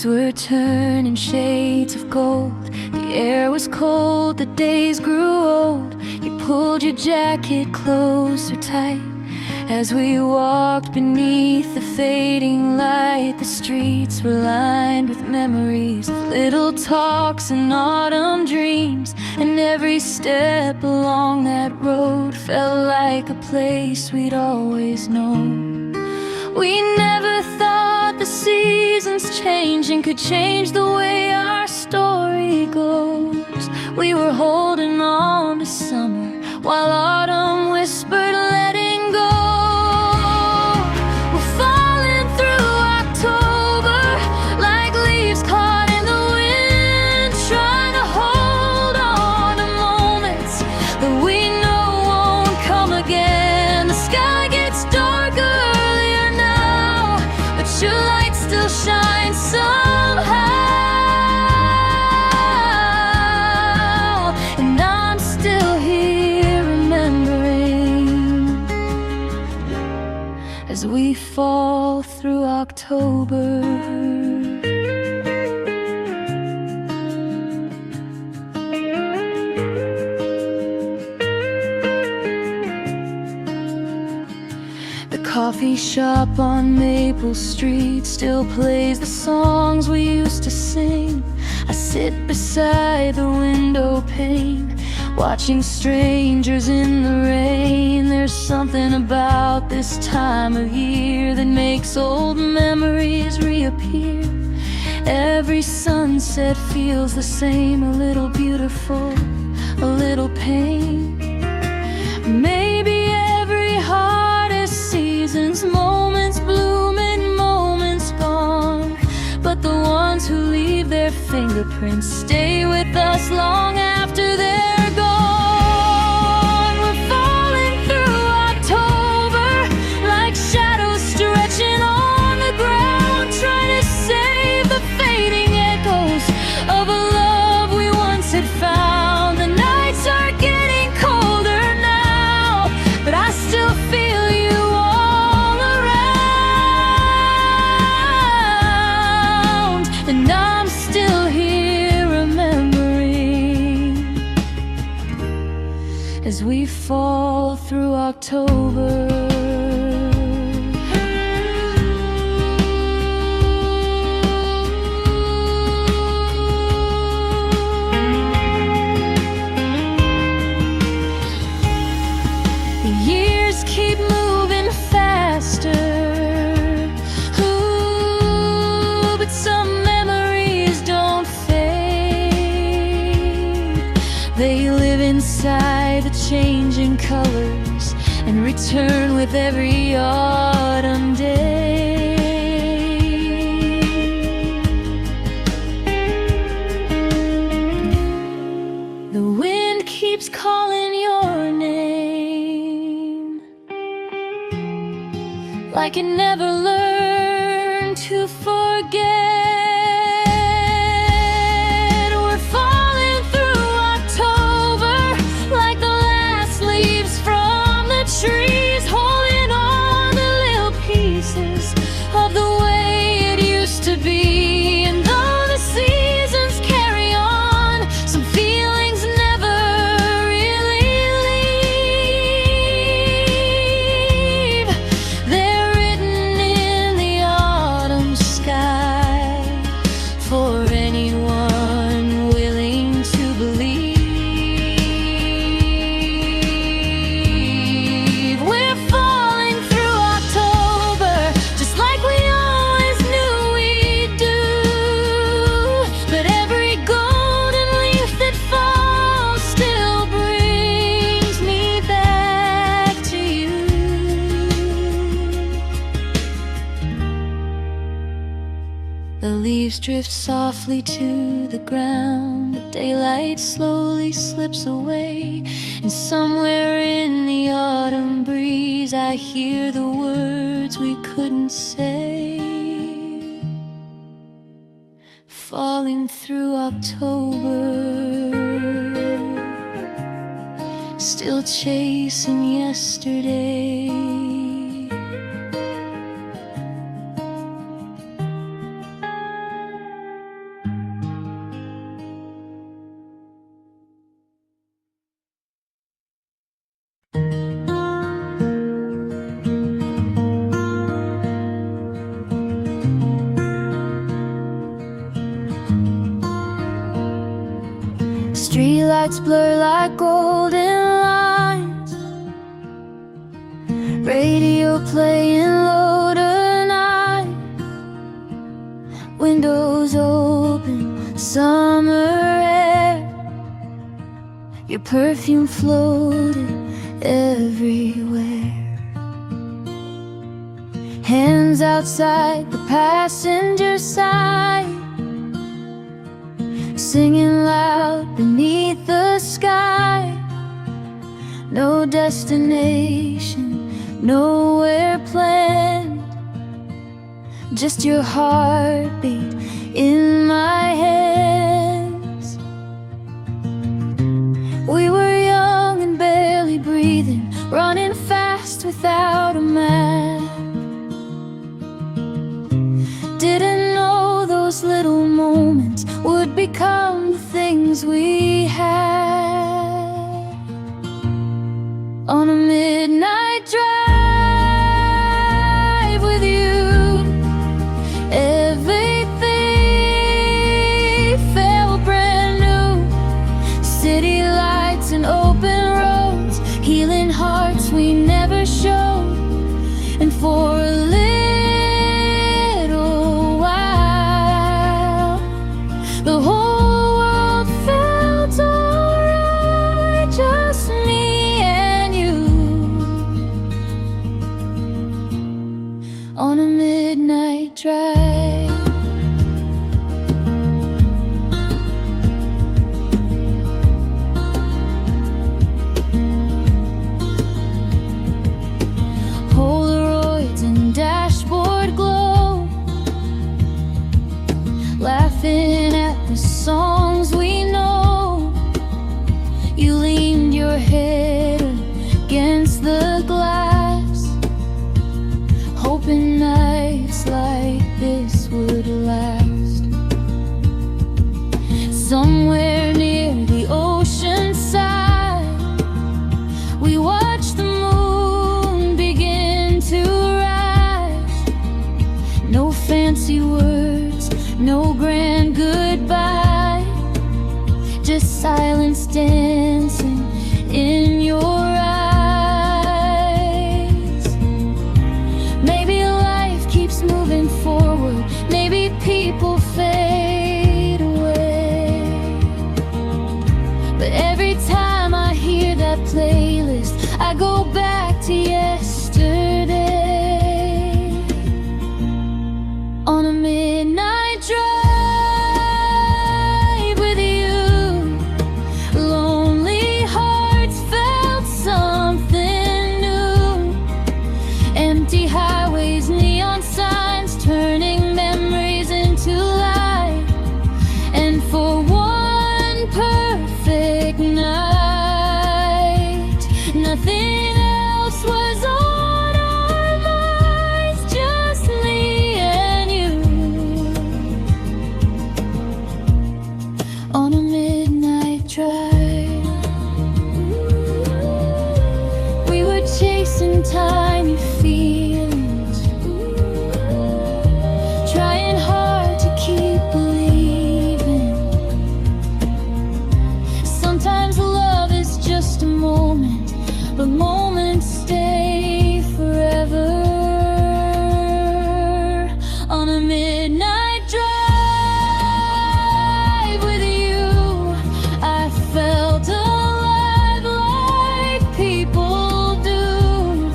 were turning shades of gold. The air was cold, the days grew old. You pulled your jacket closer tight as we walked beneath the fading light. The streets were lined with memories of little talks and autumn dreams, and every step along that road felt like a place we'd always known. We never thought the seasons changing could change the way our story goes. We were holding on to summer while autumn whispered letting go. We're falling through October like leaves caught in the wind, trying to hold on to moments that we know won't come again. The sky gets darker earlier now, but your light still shines somehow. And I'm still here remembering as we fall through October. The coffee shop on Maple Street still plays the songs we used to sing. I sit beside the window pane, watching strangers in the rain. There's something about this time of year that makes old memories reappear. Every sunset feels the same, a little beautiful, a little pain. Maybe every hardest season's moments bloom and moments gone, but the ones who leave their fingerprints stay with us long after they're gone. We're falling through October like shadows stretching on the ground, trying to save the fading echoes of a love we once had found. The nights are getting colder now, but I still feel you all around. And I'm still here remembering as we fall through October. The years keep moving faster, ooh, but some memories don't fade. They live inside the changing colors and return with every autumn day. The wind keeps calling your name like it never learned to forget. We're falling through October like the last leaves from the trees, holding on to little pieces of the way it used to be. And though the seasons carry on, some feelings never really leave. They're written in the autumn sky for anyone willing to believe. We're falling through October just like we always knew we'd do, but every golden leaf that falls still brings me back to you. The leaves drift softly to the ground, the daylight slowly slips away, and somewhere in the autumn breeze I hear the words we couldn't say. Falling through October, still chasing yesterday. Streetlights blur like golden lines, radio playing low tonight, windows open, summer air, your perfume floated everywhere. Hands outside the passenger side, singing loud beneath the sky. No destination, nowhere planned, just your heartbeat in my hands. We were young and barely breathing, running fast without a map. Didn't know those little moments would become the things we had. On a midnight drive with you, everything felt brand new. City lights and open roads, healing hearts we never showed. And for a little while, the whole world felt alright, just me and you. On a midnight drive. Polaroids and dashboard glow, laughing at the songs we know. You leaned your head against the glass, hoping nights like this would last. Somewhere near the ocean side, we watched the moon begin to rise. No fancy words, no grand goodbye, just silence dancing in your eyes. Maybe life keeps moving forward, maybe people fade away, but every time I hear that playlist, I go back to yesterday. On a midnight drive with you, lonely hearts felt something new. Empty highways, neon signs, turning memories into light. And for one perfect night, nothing else was on our minds, just me and you. On a midnight drive, we were chasing tiny feelings, trying hard to keep believing. Sometimes love is just a moment, but moments stay forever. On a midnight drive with you, I felt alive like people do.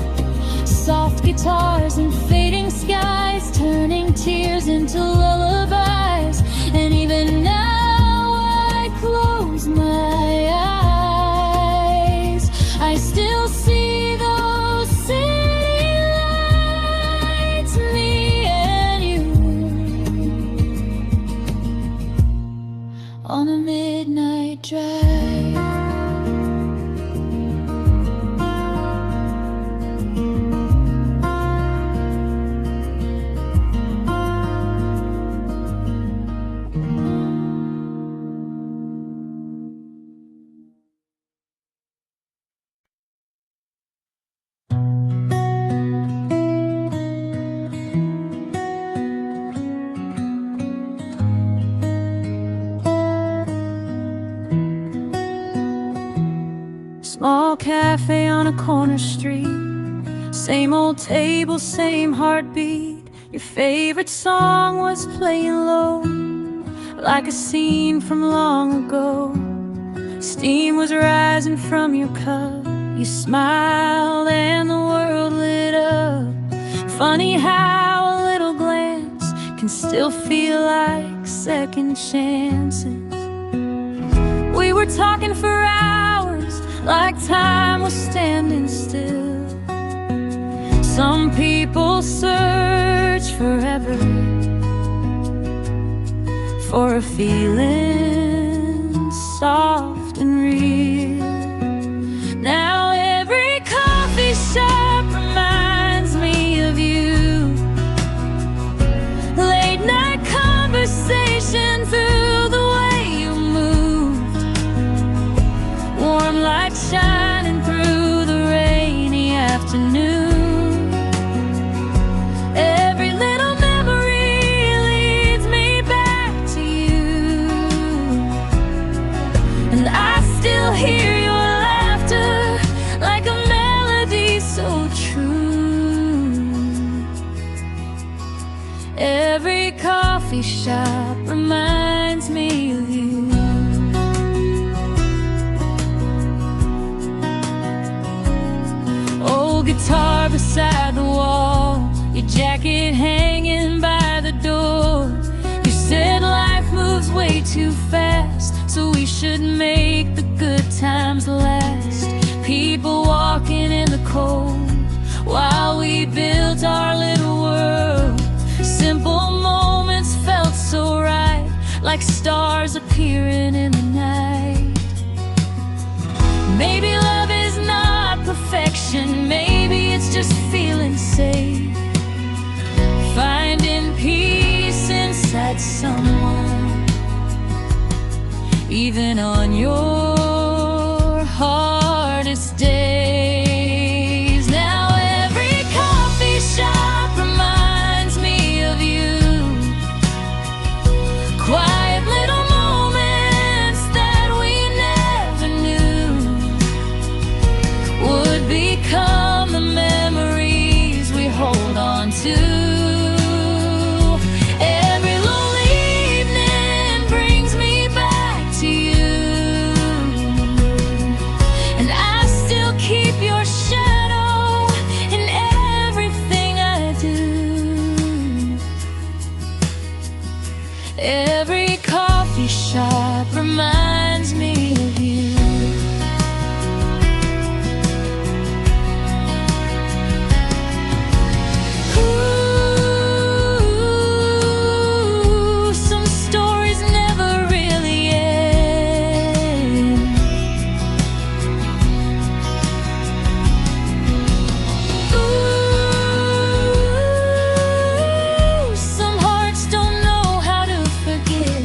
Soft guitars and fading skies, turning tears into lullabies. And even now I close my eyes, I still see those city lights, me and you. On a midnight drive. small cafe on a corner street. Same old table, same heartbeat. Your favorite song was playing low, like a scene from long ago. Steam was rising from your cup. You smiled and the world lit up. Funny how a little glance can still feel like second chances. We were talking for hours, like time was standing still. Some people search forever for a feeling soft and real. Now every coffee shop reminds me of you. Late night conversation through the way you moved. Warm light shining through the rainy afternoon. Every little memory leads me back to you. And I still hear your laughter like a melody so true. Every coffee shop reminds me of you. Old guitar beside the wall, your jacket hanging by the door. You said life moves way too fast, so we should make the good times last. People walking in the cold while we built our little world. Simple moments felt so right, like stars appearing in the night. Maybe love is not perfection, maybe it's just feeling safe, finding peace inside someone, even on your hardest days. Now every coffee shop reminds me of you. Quiet little moments that we never knew would become the memories we hold on to. Every lonely evening brings me back to you, and I still keep your shadow in everything I do. Every coffee shop reminds me of you. Ooh, some stories never really end. Ooh, some hearts don't know how to forget,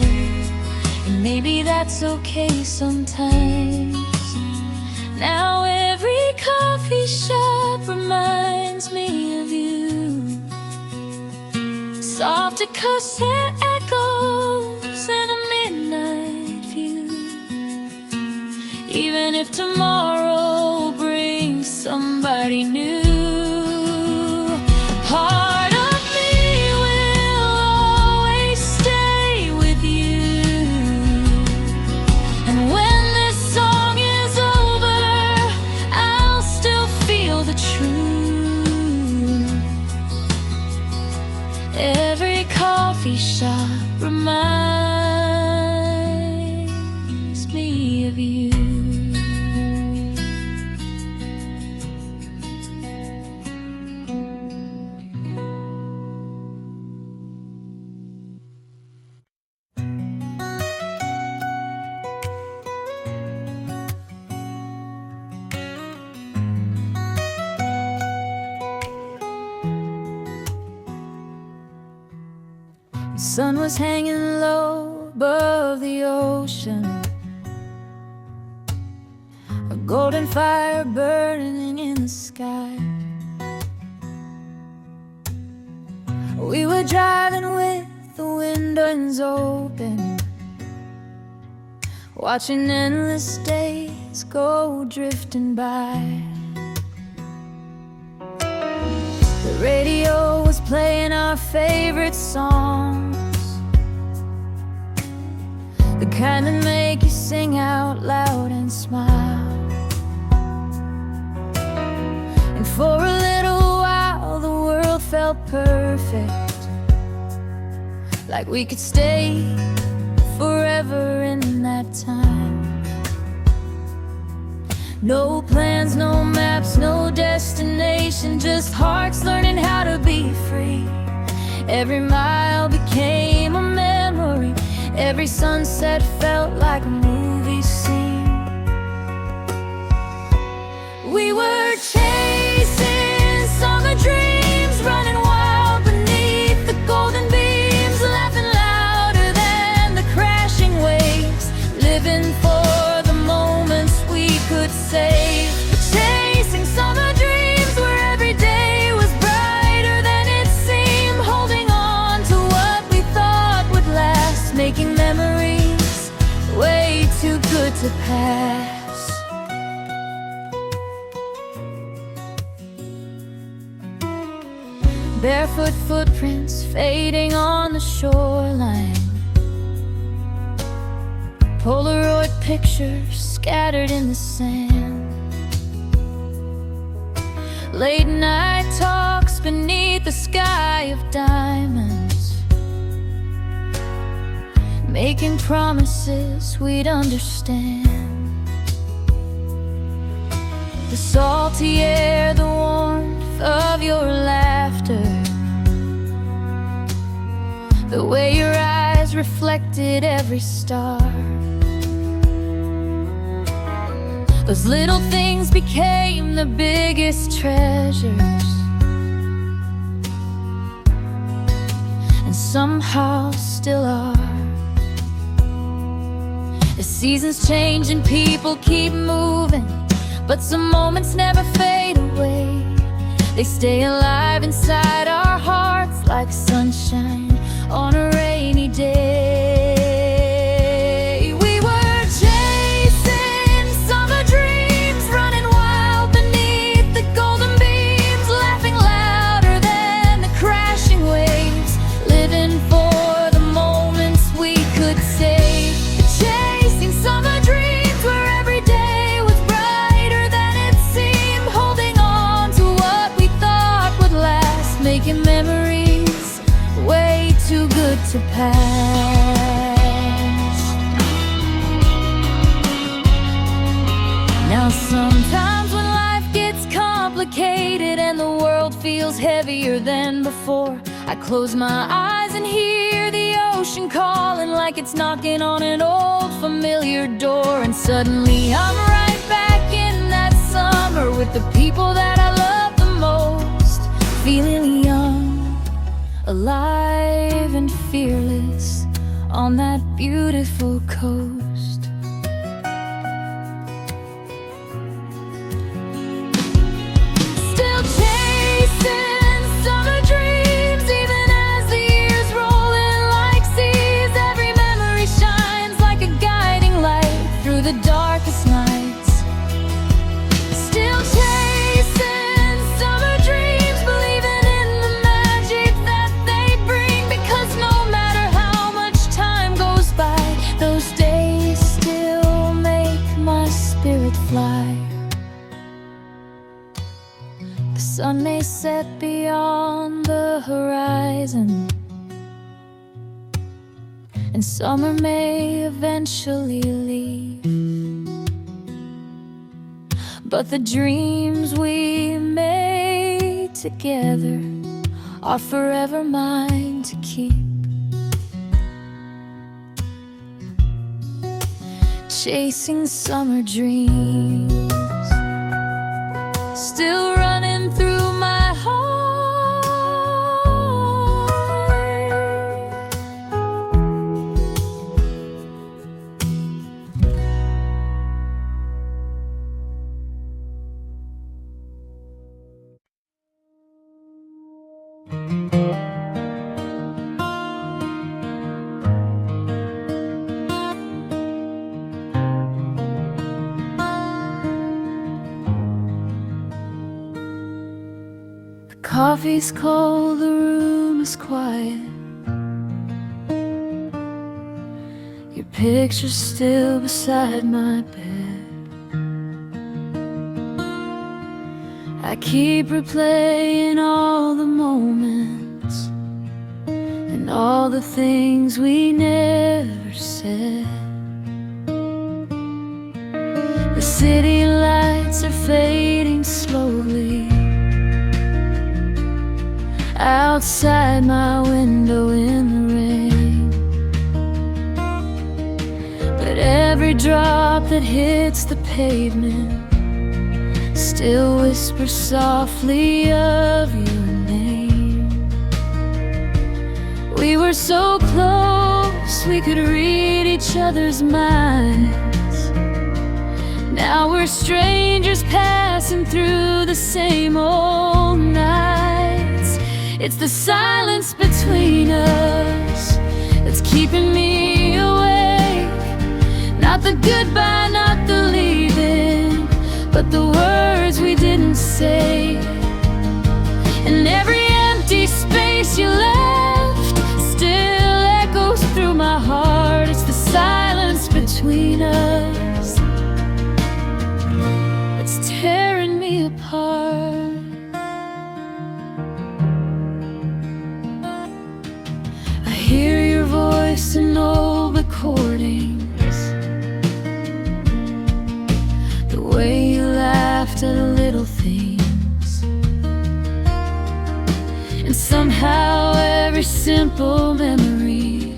and maybe that's okay sometimes. Now every coffee shop reminds me of you. Soft acoustic echoes and a midnight view. Even if tomorrow brings somebody new, part of me will always stay with you. And when this song is over, I'll still feel the truth. Every coffee shop reminds me of you. The sun was hanging low above the ocean, a golden fire burning in the sky. We were driving with the windows open, watching endless days days go drifting by. The radio was playing our favorite songs, the kind that make you sing out loud and smile. And for a little while the world felt perfect, like we could stay forever in that time. No plans, no maps, no destination, just hearts learning how to be free. Every mile became a memory, every sunset felt like a movie scene. We were chasing summer dreams, running wild beneath the golden beams, laughing louder than the crashing waves, living for the moments we could save. Chasing summer dreams where every day was brighter than it seemed, holding on to what we thought would last, making memories way too good to pass. Barefoot footprints fading on the shoreline, Polaroid pictures scattered in the sand, late night talks beneath the sky of diamonds, making promises we'd understand. The salty air, the warmth of your laughter, the way your eyes reflected every star. Those little things became the biggest treasures, and somehow still are. The seasons change and people keep moving, but some moments never fade away. They stay alive inside our hearts like sunshine on a rainy day. We were chasing summer dreams, running wild beneath the golden beams, laughing louder than the crashing waves, living for the moments we could save. Chasing summer dreams where every day was brighter than it seemed, holding on to what we thought would last, making memories way too good to pass. Now sometimes when life gets complicated and the world feels heavier than before, I close my eyes and hear the ocean calling like it's knocking on an old familiar door. And suddenly I'm right back in that summer with the people that I love the most, feeling young, alive and fearless on that beautiful coast. Still chasing summer dreams, even as the years roll in like seas. Every memory shines like a guiding light through the darkest nights. Still chasing summer dreams, believing in the magic that they bring, because no matter how much time goes by, those days still make my spirit fly. The sun may set beyond the horizon, and summer may eventually leave, but the dreams we made together are forever mine to keep. Chasing summer dreams, still running through my heart. coffee's cold, the room is quiet. Your picture's still beside my bed. I keep replaying all the moments and all the things we never said. The city lights are fading slowly outside my window in the rain. But every drop that hits the pavement still whispers softly of your name. We were so close, we could read each other's minds. Now we're strangers passing through the same old nights. It's the silence between us that's keeping me awake. Not the goodbye, not the leaving, but the words we didn't say. And every empty space you left still echoes through my heart. It's the silence between us that's tearing me apart. I hear your voice in old recordings, the way you laughed at little things. And somehow every simple memory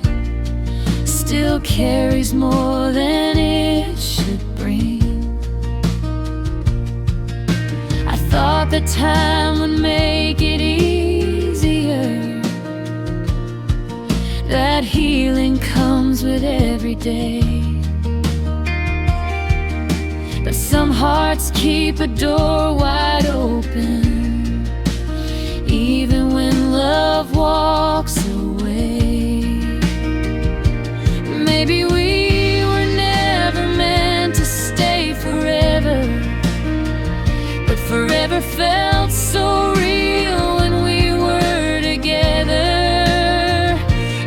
still carries more than it should bring. I thought that time would make it easier, that healing comes with every day. But some hearts keep a door wide open, even when love walks away. Maybe we were never meant to stay forever, but forever felt so real when we were together.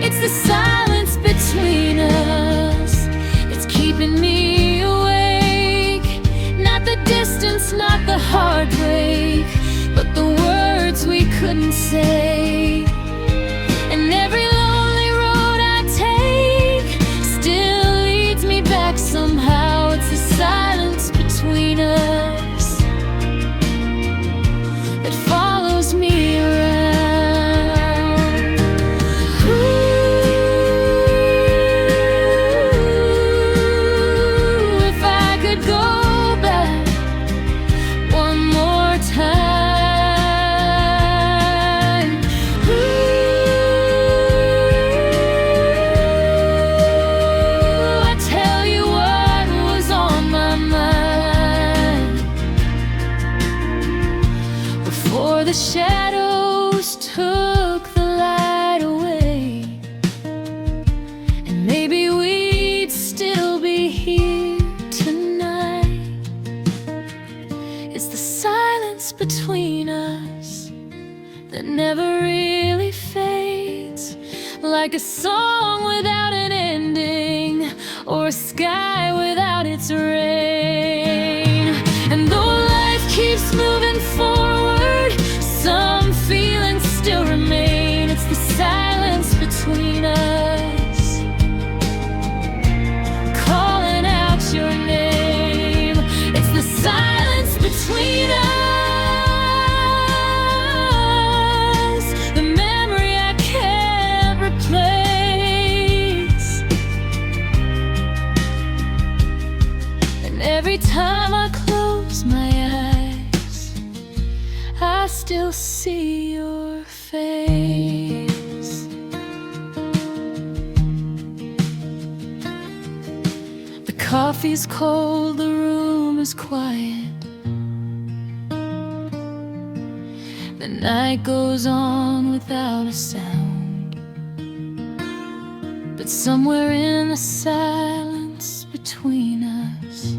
It's the silence between us that's keeping me awake. Not the distance, not the heartbreak, but the words we couldn't say. And every lonely road I take still leads me back somehow. It's the silence between us that follows me around. Ooh, if I could go back one more time. Ooh, I tell you what was on my mind before the shadows took the light away. And maybe we'd still be here tonight. It's the silence between us that never really fades, like a song without an ending, or a sky without its rain. And though life keeps moving forward, some feelings still remain. It's the silence between us, calling out your name. It's the silence between us, the memory I can't replace. And every time I close my eyes, I still see your face. The coffee's cold, the room is quiet. The night goes on without a sound, but somewhere in the silence between us,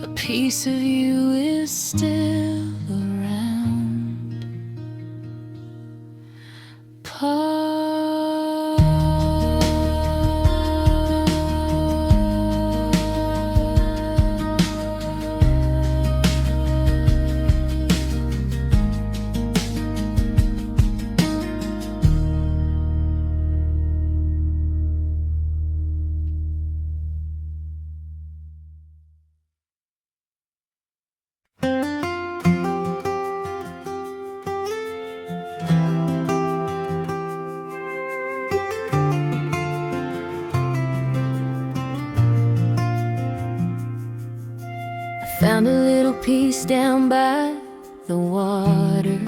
a piece of you is still around. Found a little peace down by the water,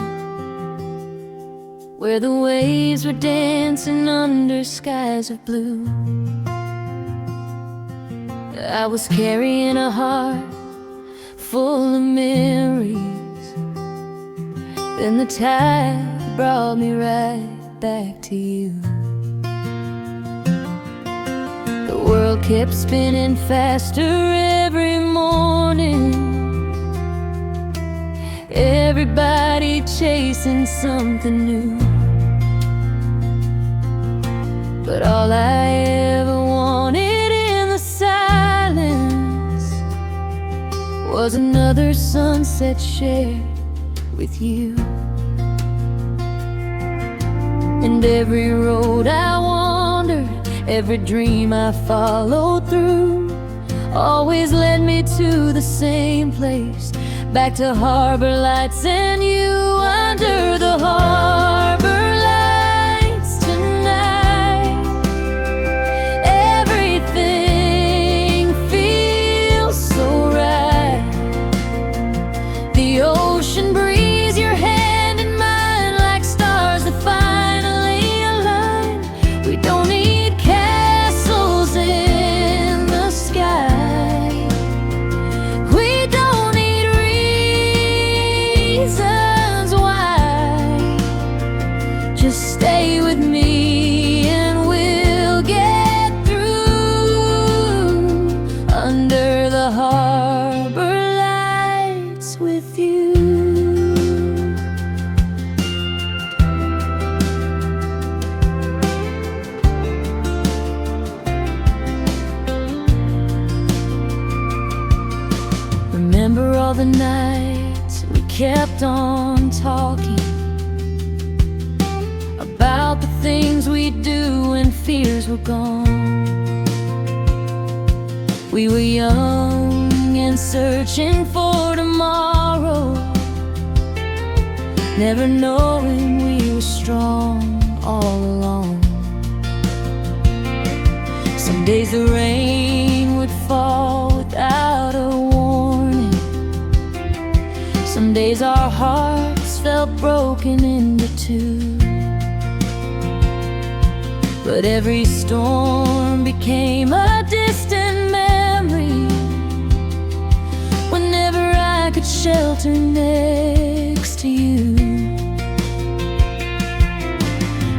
where the waves were dancing under skies of blue. I was carrying a heart full of memories, then the tide brought me right back to you. The world kept spinning faster every morning, everybody chasing something new. But all I ever wanted in the silence was another sunset shared with you. And every road I wandered, every dream I followed through, always led me to the same place, back to harbor lights and you. Under the harbor lights tonight, everything feels so right. The ocean breeze, your hand in mine, like stars that finally align. We don't need castles in the sky, we don't need reasons why. Just stay with me and we'll get through. Under the harbor lights with you. Remember all the nights we kept on talking about the things we'd do when fears were gone. We were young and searching for tomorrow, never knowing we were strong all along. Some days the rain would fall without a warning, some days our hearts felt broken into two. But every storm became a distant memory whenever I could shelter next to you.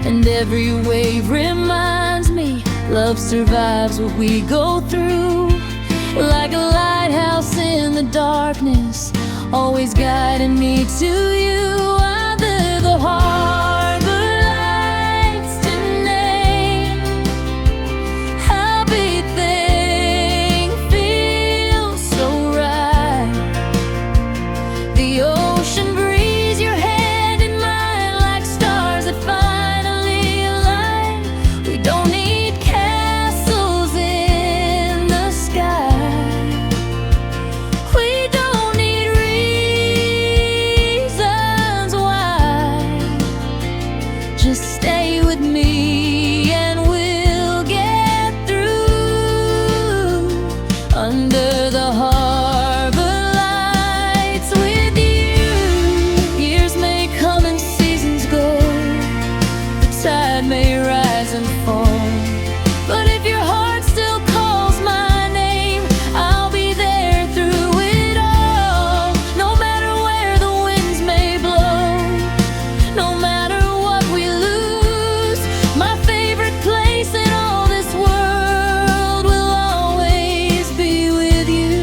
And every wave reminds me love survives what we go through, like a lighthouse in the darkness, always guiding me to you. Under the harbor lights tonight, everything feels so right. The ocean breeze, your hand in mine, like stars that finally align. We don't need castles in the sky, we don't need reasons why. Just stay with me and we'll get through. Under the harbor lights with you. Years may come and seasons go, the tide may rise and fall, but if your heart still calls my name, I'll be there through it all. No matter where the winds may blow, no matter what we lose, my favorite place in all this world will always be with you.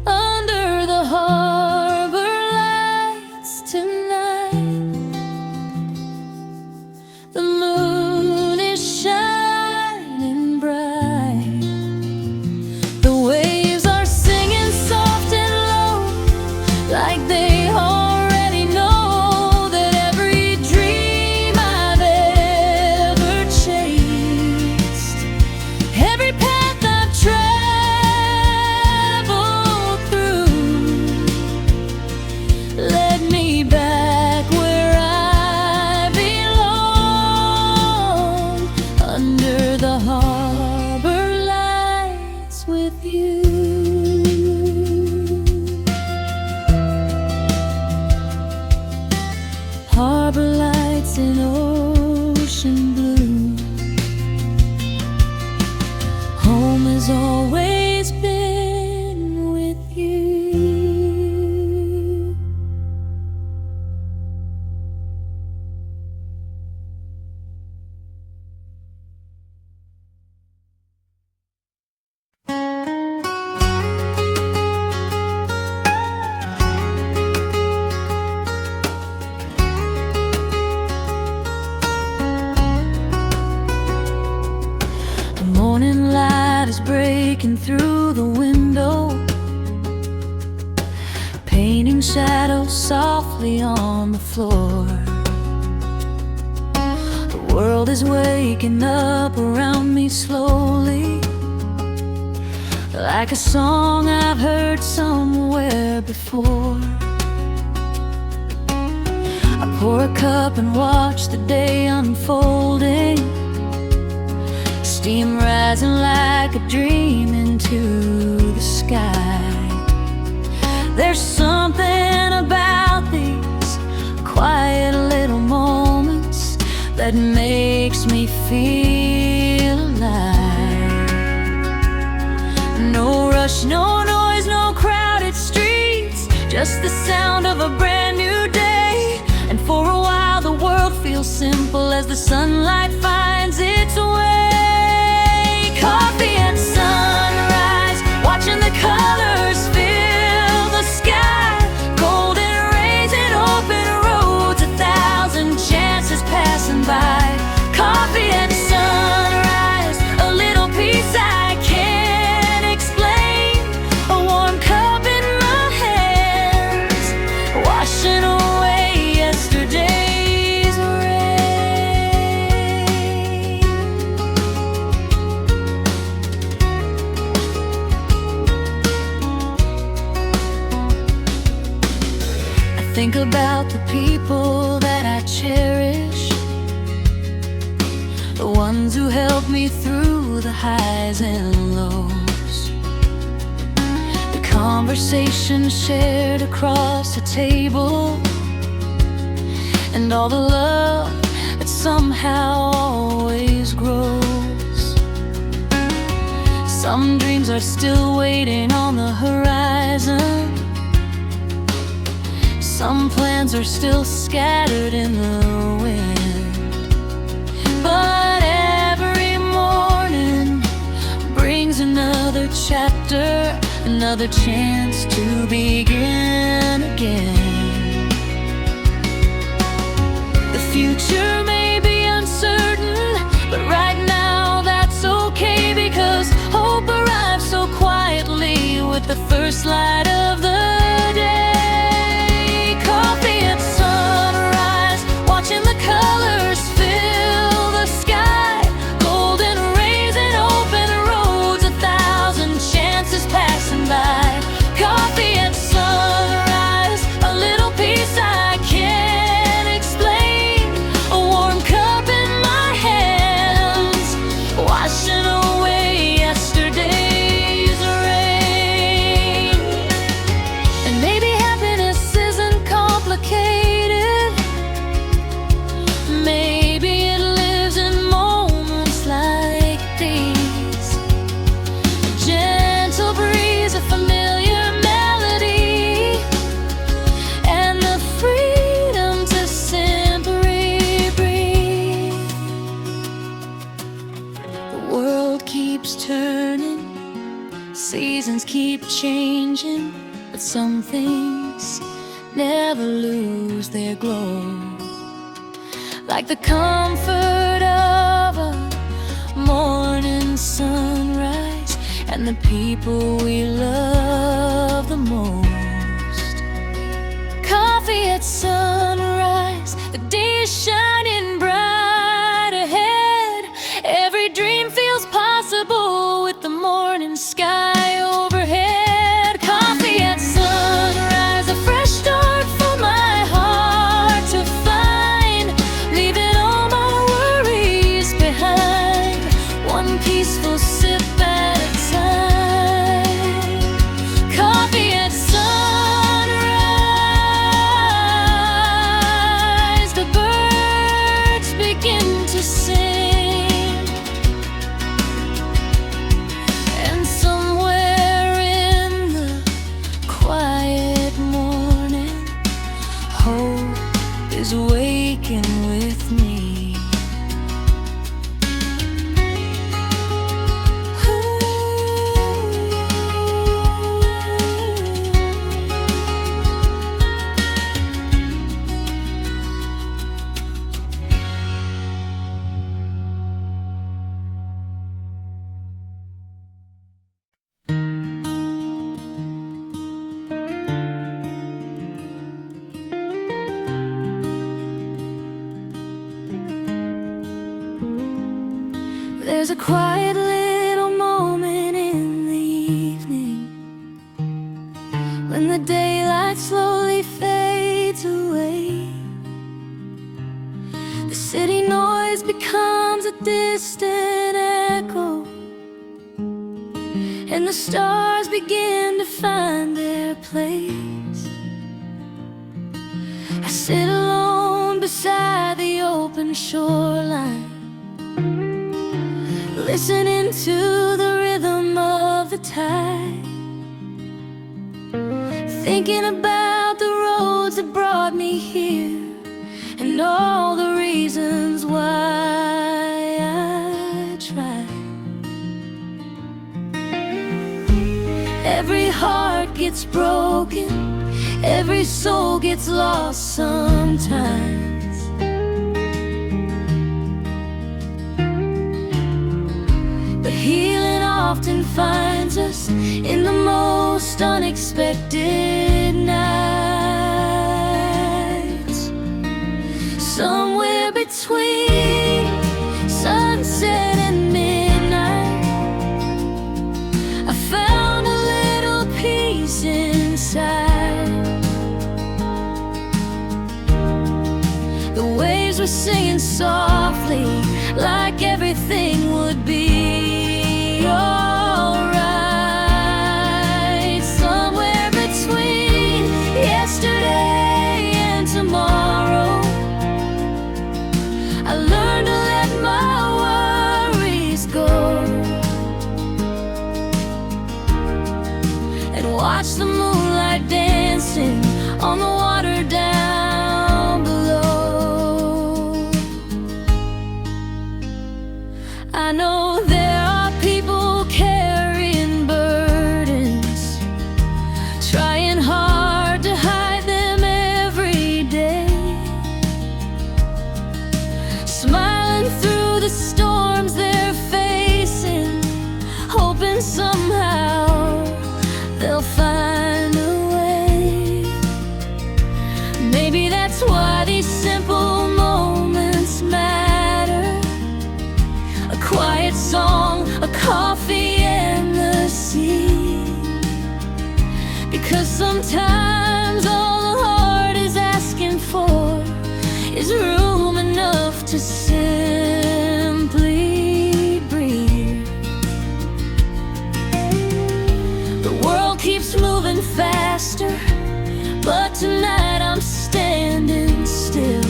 Under the harbor lights tonight, the moon is shining bright. The waves are singing soft and low, like they already know that every dream I've ever chased, every path I've traveled through, led me back where I belong. Under the harbor lights. breaking through the window, painting shadows softly on the floor. The world is waking up around me slowly, like a song I've heard somewhere before. I pour a cup and watch the day unfolding, steam rising like a dream into the sky. There's something about these quiet little moments that makes me feel alive. No rush, no noise, no crowded streets, just the sound of a brand new day. And for a while the world feels simple as the sunlight finds its way. Coffee and sunrise, watching the colors fill the sky. Golden rays and open roads, 1,000 chances passing by. Coffee and sunrise, a little peace I can't explain. A warm cup in my hands, washing away yesterday's rain. I think about the people that I cherish, the ones who helped me through the highs and lows, the conversations shared across a table, and all the love that somehow always grows. Some dreams are still waiting on the horizon, some plans are still scattered in the wind. But every morning brings another chapter, another chance to begin again. The future may be uncertain, but right now that's okay, because hope arrives so quietly with the first light of the day. Coffee at sunrise, watching the colors fill the sky. Golden rays and open roads, 1,000 chances passing by. Coffee at sunrise, a little peace I can't explain. A warm cup in my hands, washing away yesterday's rain. And maybe happiness isn't complicated. Maybe it lives in moments like these. A gentle breeze, a familiar melody, and the freedom to simply breathe. The world keeps turning, seasons keep changing, but some things never lose their glow. Like the comfort of a morning sunrise, and the people we love the most. Coffee at sunrise, the day is shining bright ahead. Every dream feels possible with the morning sky overhead. Coffee at sunrise, a fresh start for my heart to find, leaving all my worries behind, one peaceful sip at a time. Coffee at sunrise, the birds begin to sing, and somewhere in the quiet morning, hope is waking with me. There's a quiet little moment in the evening when the daylight slowly fades away. The city noise becomes a distant echo, and the stars begin to find their place. I sit alone beside the open shoreline, listening to the rhythm of the tide, thinking about the roads that brought me here and all the reasons why I tried. Every heart gets broken, every soul gets lost sometimes. Healing often finds us in the most unexpected nights. Somewhere between sunset and midnight, I found a little peace inside. The waves were singing softly, like everything would be alright. Somewhere between yesterday and tomorrow, I learned to let my worries go and watch the moonlight dancing on the water down below. I know there are people carrying burdens, trying hard to hide them every day, smiling through the storms they're facing, hoping somehow they'll find a way. Maybe that's why these simple moments matter. A quiet song, a coffee and the sea. Because sometimes all the heart is asking for is room enough to simply breathe. The world keeps moving faster, but tonight I'm standing still,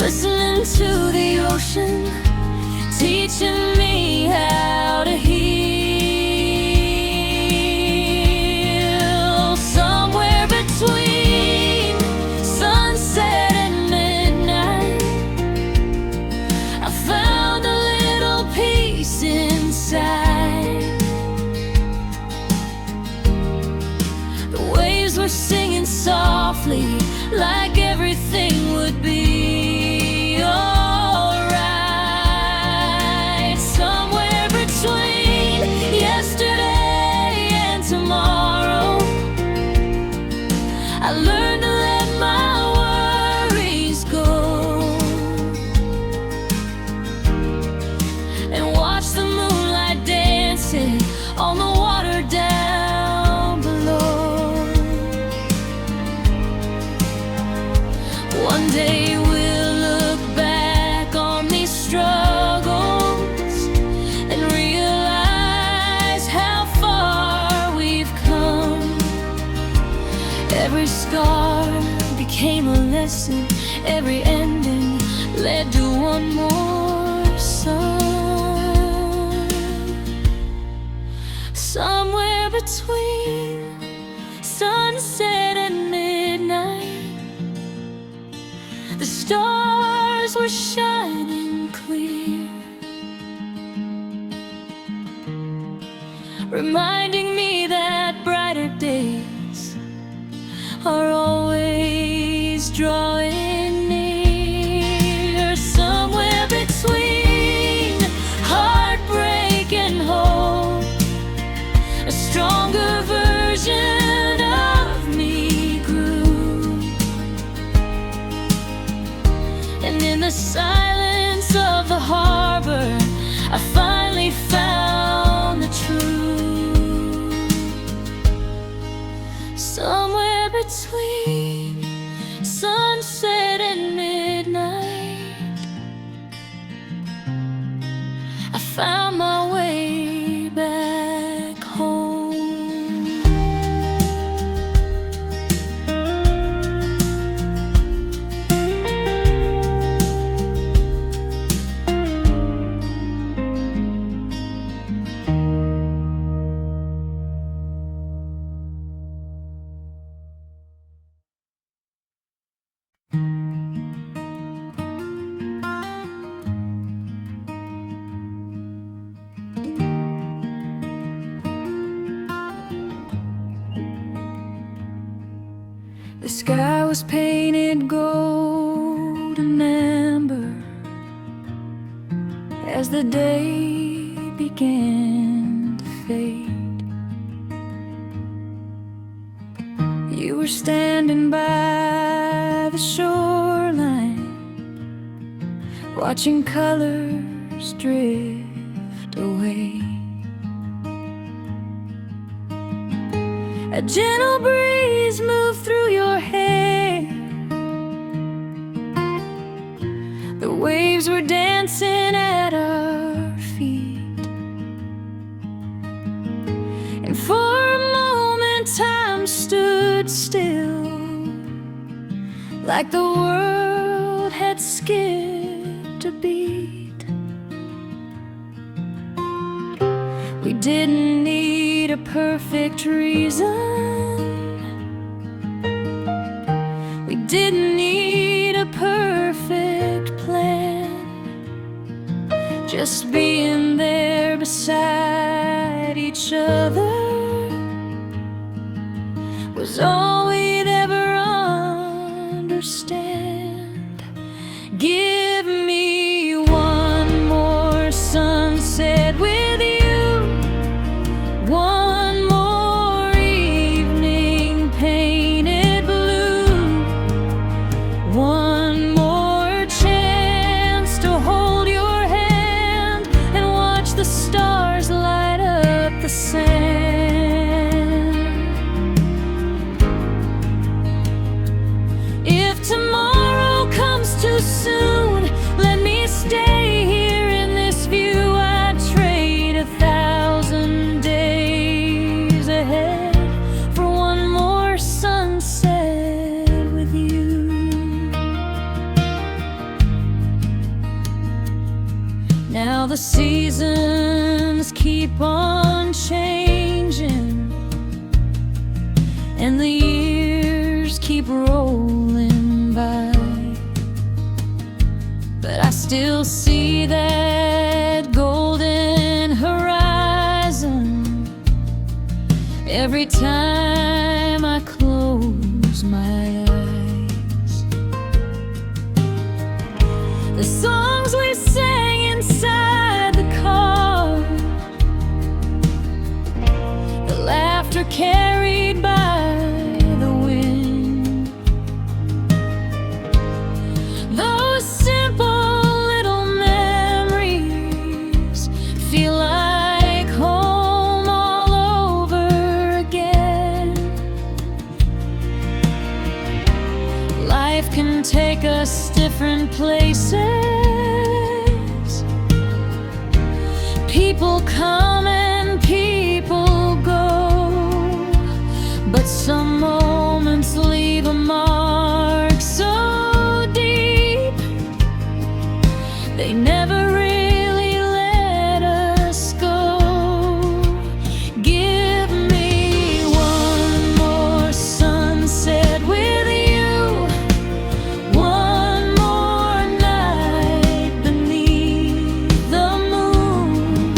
listening to the ocean, teaching me how to heal. Somewhere between sunset and midnight, I found a little peace inside. The waves were singing softly, like everything would be alright. Somewhere between yesterday and tomorrow, I learned to let my worries go and watch the moonlight dancing on the water down below. One day we'll look back on these struggles and realize how far we've come. Every scar became a lesson, every ending led to one more sun. Somewhere between sunset and midnight, the stars were shining clear, reminding me that brighter days are always drawing near. Somewhere between heartbreak and hope, a stronger version of me grew. In the silence of the harbor, I finally found the truth. Somewhere between sunset and midnight, I found my way back home. The sky was painted gold and amber as the day began to fade. You were standing by the shoreline, watching colors drift away. A gentle breeze moved through your hair. The waves were dancing at our feet, and for a moment time stood still, like the world had skipped a beat. We didn't need a perfect reason, we didn't need a perfect plan. Just being there beside each other was all we'd ever understand. Give me one more sunset with you, one more evening painted blue, one more chance to hold your hand and watch the stars light up the sand. If tomorrow comes too soon, let me stay here in this view. I'd trade 1,000 days ahead for one more sunset with you. Now the seasons keep on changing, and the years keep rolling by, but I still see that golden horizon every time I close my eyes. The songs we sang inside the car, the laughter carried by the wind, those simple little memories feel like home all over again. Life can take us different places, people come and people go, but some moments leave a mark so deep, they never really let us go. Give me one more sunset with you, one more night beneath the moon,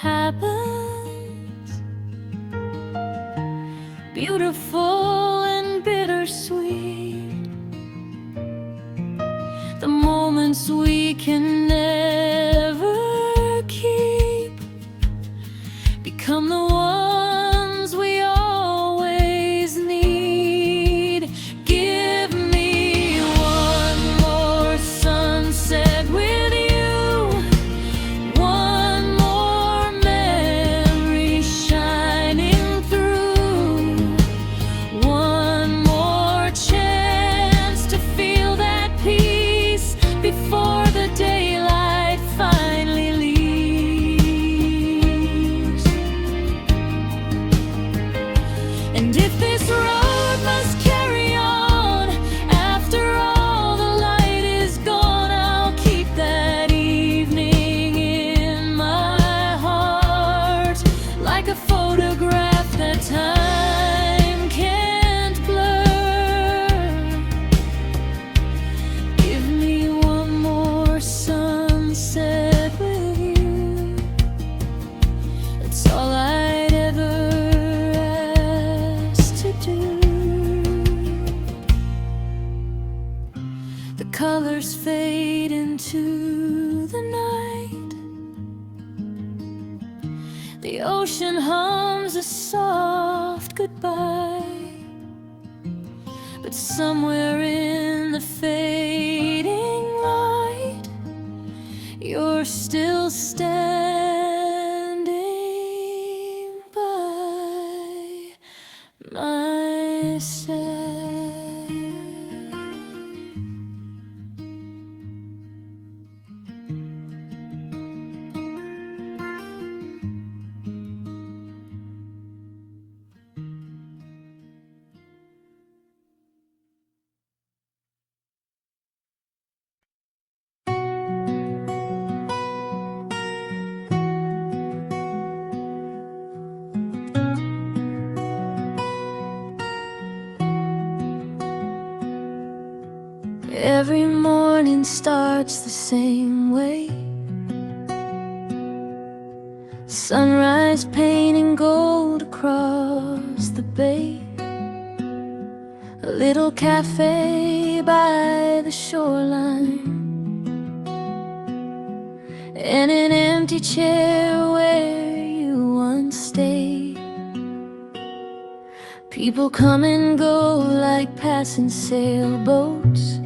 happens, beautiful and bittersweet. The moments we can never keep become the ones we always need. Give me one more sunset with you, one more memory shining through, one more chance to feel that peace before the daylight finally leaves. And if this road must carry on, after all the light is gone, I'll keep that evening in my heart, like a photograph that time can't blur. Give me one more sunset with you, that's all I'd ever ask to do. The colors fade into the night, the ocean hums a soft goodbye, but somewhere in the fading light, you're still standing by my side. Every morning starts the same way, sunrise painting gold across the bay, a little cafe by the shoreline, and an empty chair where you once stayed. People come and go like passing sailboats,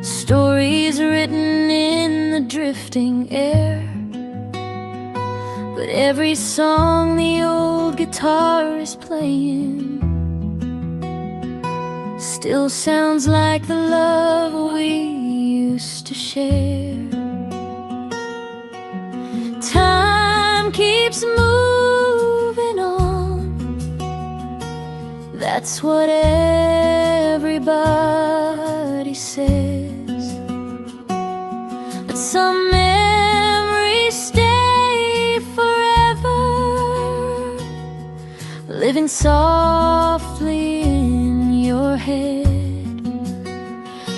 stories written in the drifting air. But every song the old guitar is playing still sounds like the love we used to share. Time keeps moving on, that's what everybody says. But some memories stay forever, living softly in your head.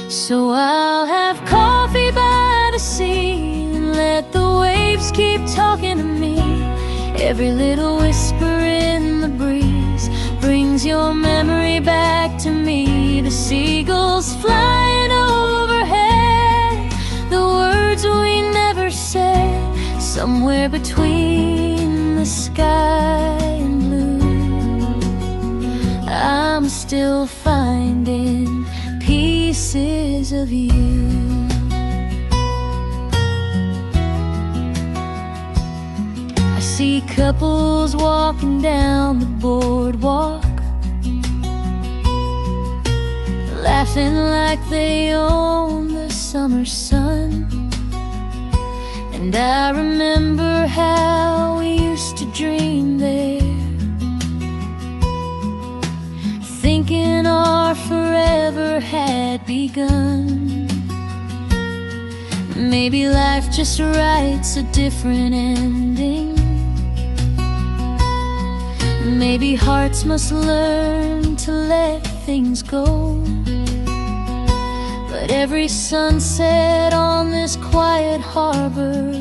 So I'll have coffee by the sea and let the waves keep talking to me. Every little whisper in the breeze brings your memory back to me. The seagulls flying overhead, the words we never said, somewhere between the sky and blue. I'm still finding pieces of you. I see couples walking down the boardwalk, laughing like they own the summer sun. And I remember how we used to dream there, thinking our forever had begun. Maybe life just writes a different ending. Maybe hearts must learn to let things go. But every sunset on this quiet harbor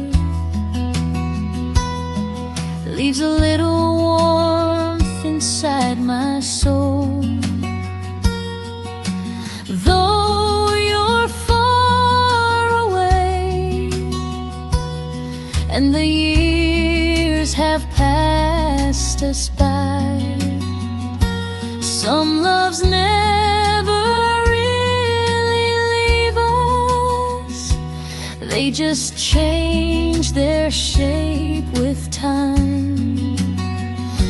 leaves a little warmth inside my soul. Though you're far away and the years have passed us by, some loves never really leave us. They just change their shape with time.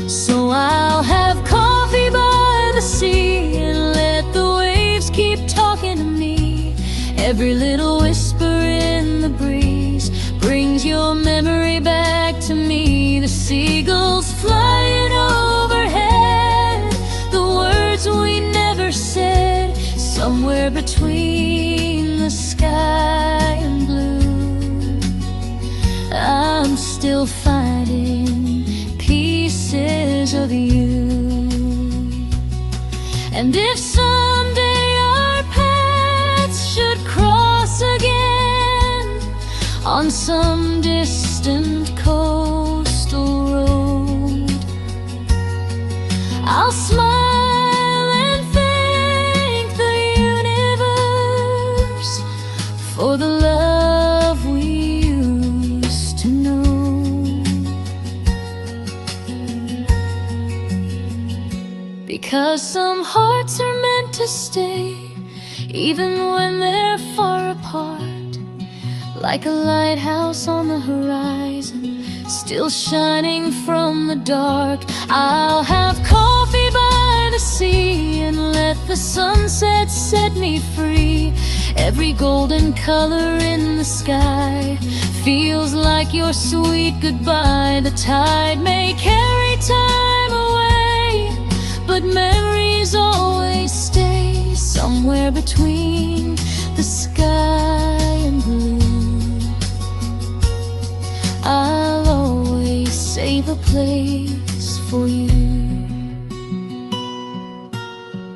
So I'll have coffee by the sea and let the waves keep talking to me. Every little whisper in the breeze brings your memory back to me. The seagulls flying overhead, the words we never said, somewhere between the sky and blue. I'm still finding pieces of you. And if someday our paths should cross again on some distant coastal road, I'll smile and thank the universe for the love we used to know. Because some hearts are meant to stay even when they're far apart, like a lighthouse on the horizon, still shining from the dark. I'll have coffee by the sea and let the sunset set me free. Every golden color in the sky feels like your sweet goodbye. The tide may carry time away, but memories always stay somewhere between the sky and blue. I'll always save a place for you.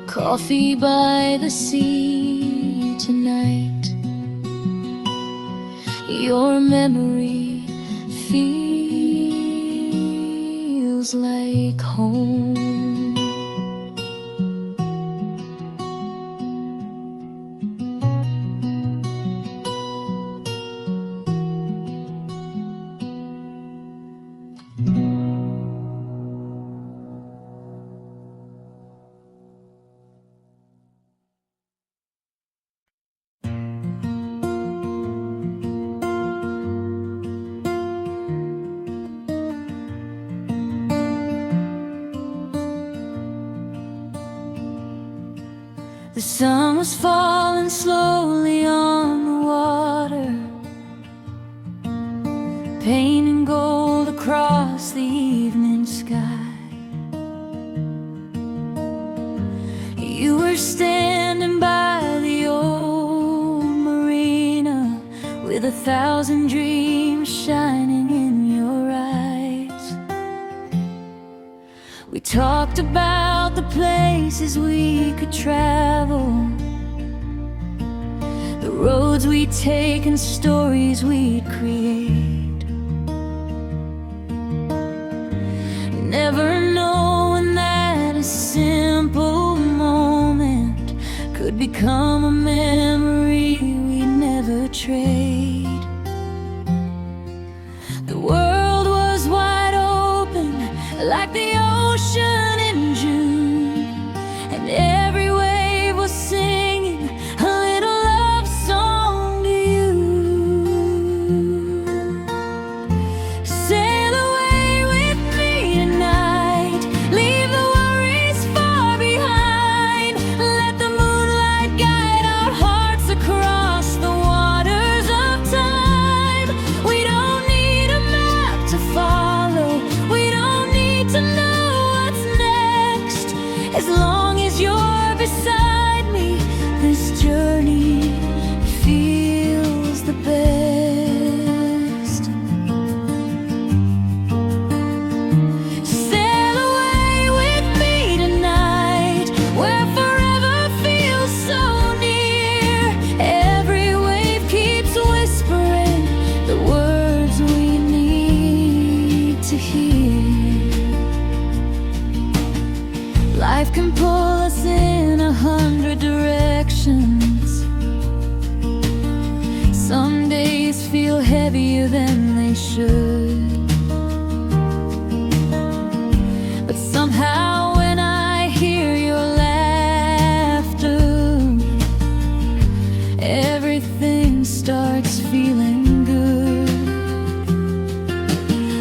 Coffee by the sea tonight, your memory feels like home. The sun was falling slowly on the water, painting gold across the evening sky. You were standing by the old marina with 1,000 dreams shining in your eyes. We talked about the places we could travel, the roads we'd take and stories we'd create. Never knowing that a simple moment could become a memory we'd never trade. The world was wide open like the ocean in June, and every wave was singing a little love song to you. Sail away with me tonight, leave the worries far behind. Let the moonlight guide our hearts across the waters of time. We don't need a map to follow, we don't need to know as long as you're beside me. This journey feels the best. Sail away with me tonight, where forever feels so near. Every wave keeps whispering the words we need to hear. Life can pull us in 100 directions. Some days feel heavier than they should, but somehow when I hear your laughter, everything starts feeling good.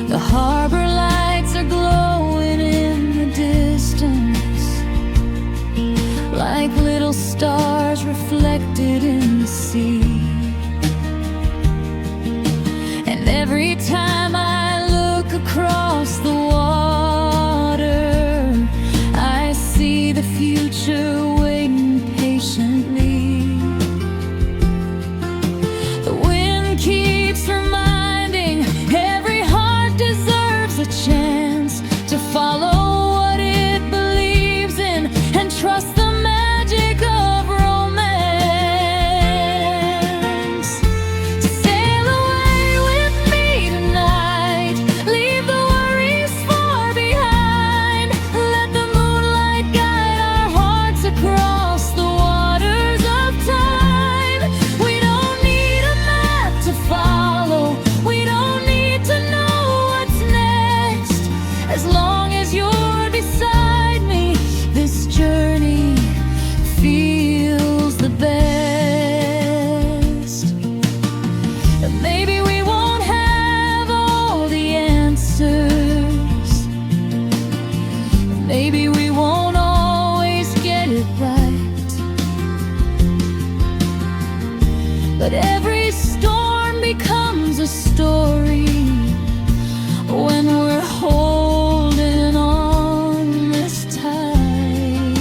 The harbor lights are glowing in the distance, like little stars reflected in the sea. And every time I look across the water, I see the future waiting patiently. The wind keeps reminding every heart deserves a chance to follow what it believes in and trust the magic of romance. Sail away with me tonight, leave the worries far behind. Let the moonlight guide our hearts across the waters of time. We don't need a map to follow, we don't need to know what's next. As long as you're beside me, this journey feels the best. And maybe we won't have all the answers, maybe we won't always get it right, but every storm becomes a story when we're holding on this tight.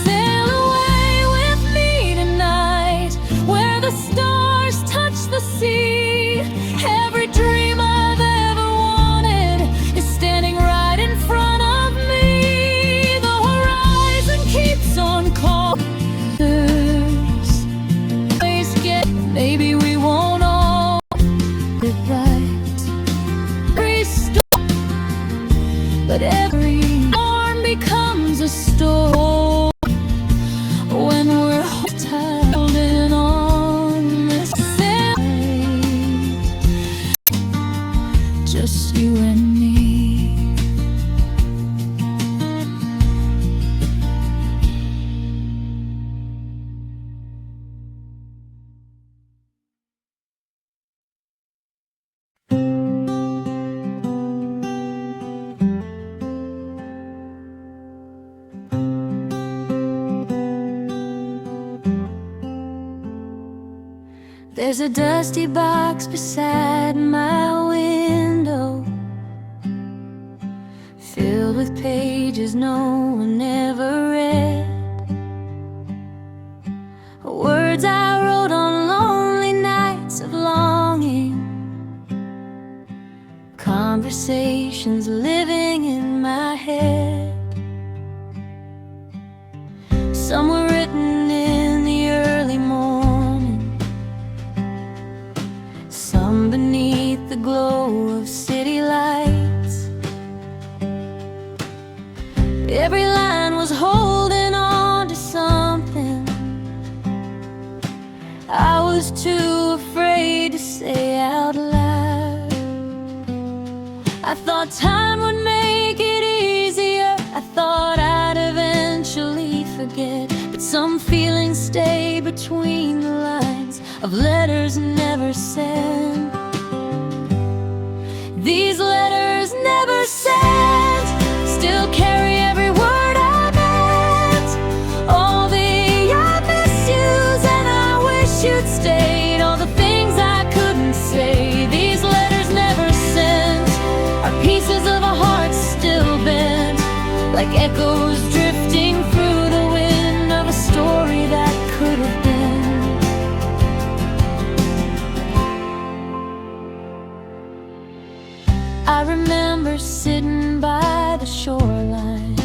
Sail away with me tonight, where the stars touch the sea. Every dream I've ever wanted is standing right in front of me. The horizon keeps on calling. Maybe we won't all get it right. Every storm, but every storm becomes a story when we're holding on this side, just you and me. There's a dusty box beside my window, filled with pages no one ever read. Words I wrote on lonely nights of longing, conversations living in my head. Some were written in the early morning, some beneath the glow of city lights. Every line was holding on to something I was too afraid to say out loud. I thought time would make it easier, I thought I'd eventually forget, but some feelings stay between the lines of letters never sent. These letters never sent still carry every word I meant. All the I miss yous and I wish you'd stayed, all the things I couldn't say. These letters never sent are pieces of a heart still bent, like echoes drifting through the wind of a story that could have been. I remember sitting by the shoreline,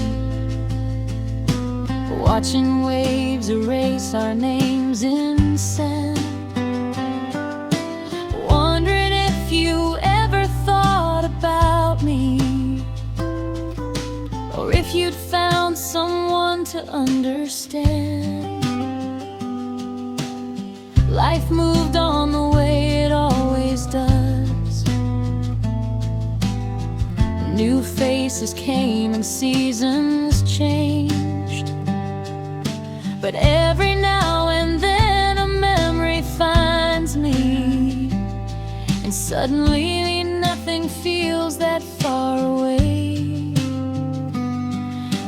watching waves erase our names in sand, wondering if you ever thought about me, or if you'd found someone to understand. Life moved on the way it always does. New faces came and seasons changed. But every now and then a memory finds me, and suddenly nothing feels that far away.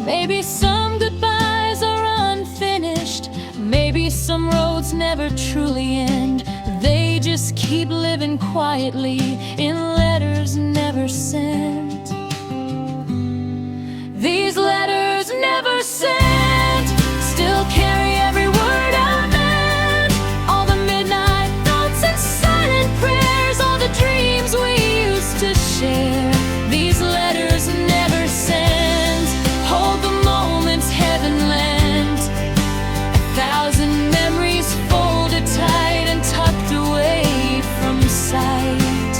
Maybe some goodbyes are unfinished, maybe some roads never truly end. They just keep living quietly in letters never sent. These letters never sent still carry every word I meant. All the midnight thoughts and silent prayers, all the dreams we used to share. These letters never sent hold the moments heaven lent. 1,000 memories folded tight and tucked away from sight.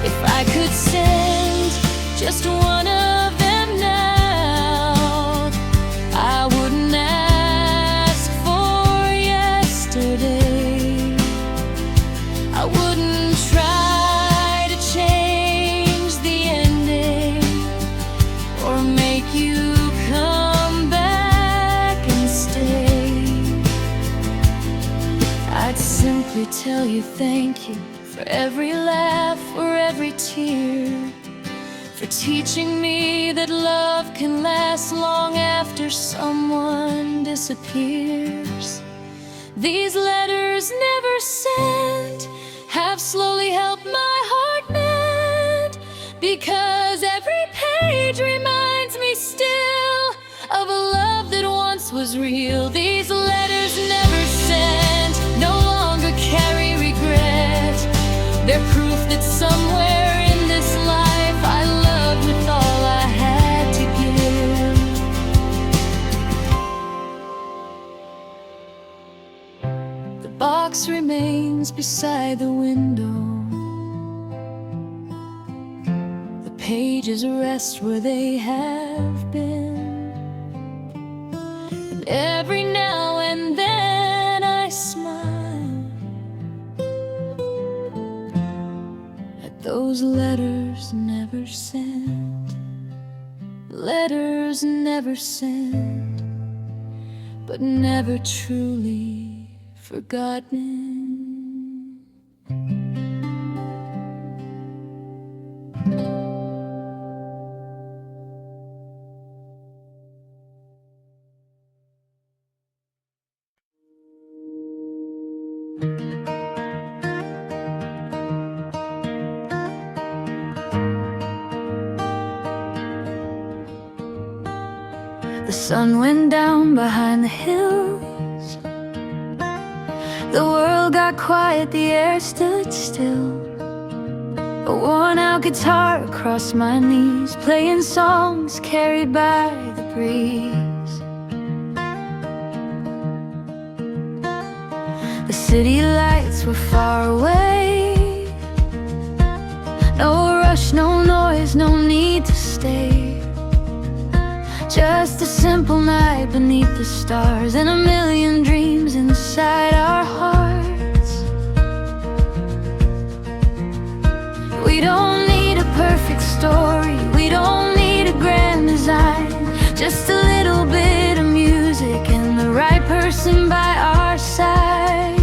If I could send just one of them now, I wouldn't ask for yesterday. I wouldn't try to change the ending or make you come back and stay. I'd simply tell you thank you for every laugh or every tear, for teaching me that love can last long after someone disappears. These letters never sent have slowly helped my heart mend, because every page reminds me still of a love that once was real. These letters never sent no longer carry regret. They're proof that somewhere in this life I loved with all I had to give. The box remains beside the window. The pages rest where they have been. And every now and then I smile at those letters never sent. Letters never sent, but never truly forgotten. The sun went down behind the hills. The world got quiet, the air stood still. A worn-out guitar across my knees, playing songs carried by the breeze. The city lights were far away. No rush, no noise, no need to stay. Just a simple night beneath the stars, and a million dreams inside our hearts. We don't need a perfect story, we don't need a grand design. Just a little bit of music and the right person by our side.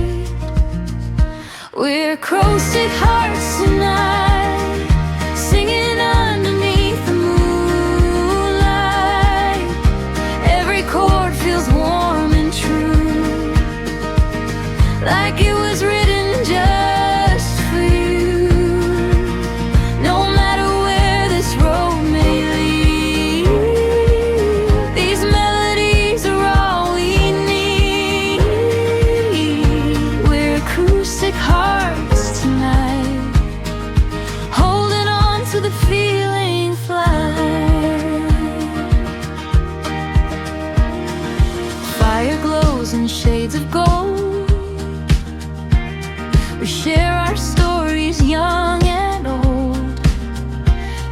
We're crow-stick hearts tonight, singing underneath the moonlight. Every chord feels warm and true, like it was written just for you. No matter where this road may lead, these melodies are all we need. We're acoustic hearts tonight, holding on to the feeling flight. Fire glows in shades of gold. We share our stories, young and old.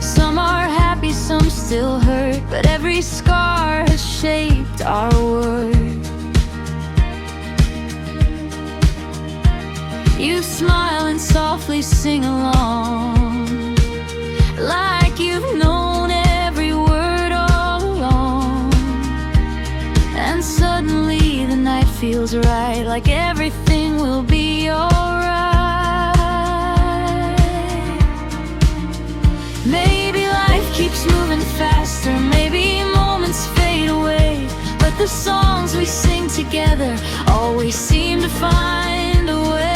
Some are happy, some still hurt, but every scar has shaped our worth. You smile and softly sing along, like you've known every word all along. And suddenly the night feels right, like everything will be alright. Maybe life keeps moving faster, maybe moments fade away, but the songs we sing together always seem to find a way.